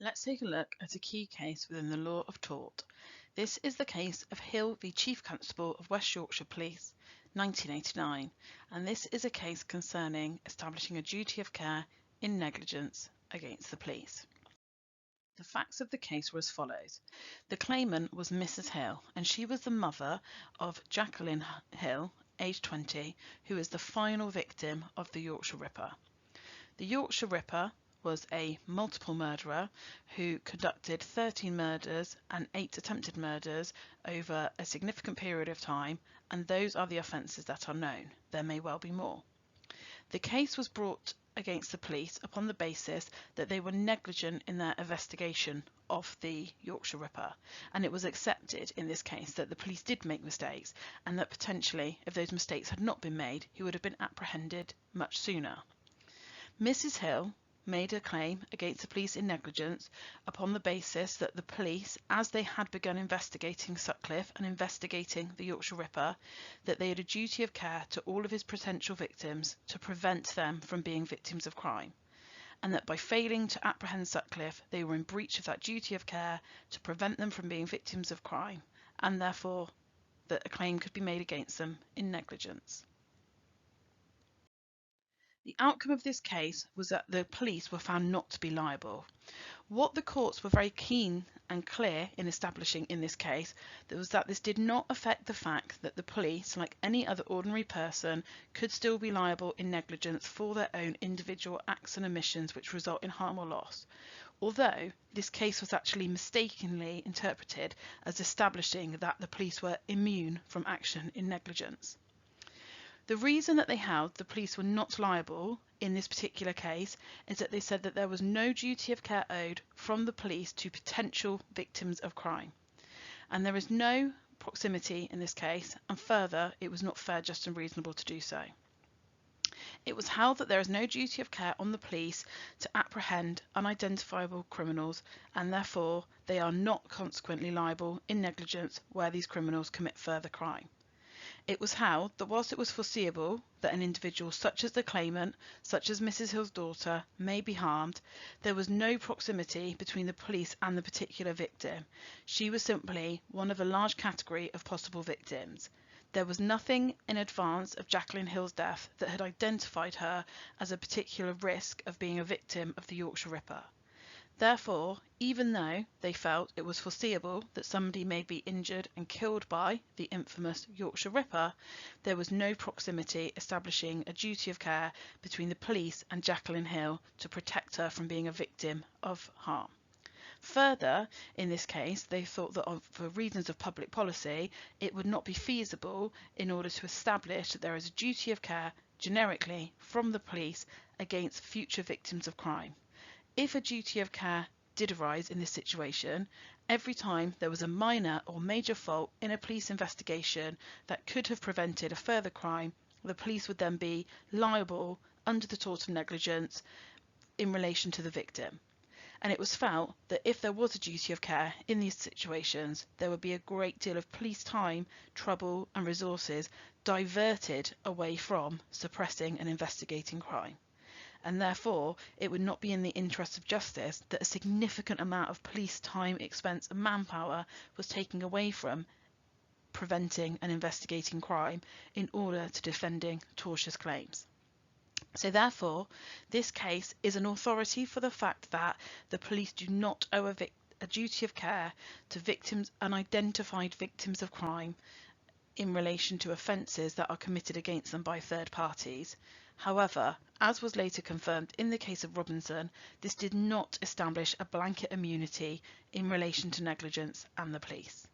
Let's take a look at a key case within the law of tort. This is the case of Hill v Chief Constable of West Yorkshire Police, 1989, and this is a case concerning establishing a duty of care in negligence against the police. The facts of the case were as follows. The claimant was Mrs. Hill, and she was the mother of Jacqueline Hill, aged 20, who is the final victim of the Yorkshire Ripper. The Yorkshire Ripper was a multiple murderer who conducted 13 murders and 8 attempted murders over a significant period of time, and those are the offences that are known. There may well be more. The case was brought against the police upon the basis that they were negligent in their investigation of the Yorkshire Ripper, and it was accepted in this case that the police did make mistakes, and that potentially, if those mistakes had not been made, he would have been apprehended much sooner. Mrs. Hill made a claim against the police in negligence upon the basis that the police, as they had begun investigating Sutcliffe and investigating the Yorkshire Ripper, that they had a duty of care to all of his potential victims to prevent them from being victims of crime, and that by failing to apprehend Sutcliffe, they were in breach of that duty of care to prevent them from being victims of crime, and therefore that a claim could be made against them in negligence. The outcome of this case was that the police were found not to be liable. What the courts were very keen and clear in establishing in this case was that this did not affect the fact that the police, like any other ordinary person, could still be liable in negligence for their own individual acts and omissions which result in harm or loss, although this case was actually mistakenly interpreted as establishing that the police were immune from action in negligence. The reason that they held the police were not liable in this particular case is that they said that there was no duty of care owed from the police to potential victims of crime. And there is no proximity in this case, and further, it was not fair, just and reasonable to do so. It was held that there is no duty of care on the police to apprehend unidentifiable criminals, and therefore they are not consequently liable in negligence where these criminals commit further crime. It was held that whilst it was foreseeable that an individual such as the claimant, such as Mrs. Hill's daughter, may be harmed, there was no proximity between the police and the particular victim. She was simply one of a large category of possible victims. There was nothing in advance of Jacqueline Hill's death that had identified her as a particular risk of being a victim of the Yorkshire Ripper. Therefore, even though they felt it was foreseeable that somebody may be injured and killed by the infamous Yorkshire Ripper, there was no proximity establishing a duty of care between the police and Jacqueline Hill to protect her from being a victim of harm. Further, in this case, they thought that for reasons of public policy, it would not be feasible in order to establish that there is a duty of care generically from the police against future victims of crime. If a duty of care did arise in this situation, every time there was a minor or major fault in a police investigation that could have prevented a further crime, the police would then be liable under the tort of negligence in relation to the victim. And it was felt that if there was a duty of care in these situations, there would be a great deal of police time, trouble and resources diverted away from suppressing and investigating crime. And therefore it would not be in the interest of justice that a significant amount of police time, expense and manpower was taken away from preventing and investigating crime in order to defending tortious claims. So therefore, this case is an authority for the fact that the police do not owe a duty of care to victims, unidentified victims of crime, in relation to offences that are committed against them by third parties. However, as was later confirmed in the case of Robinson, this did not establish a blanket immunity in relation to negligence and the police.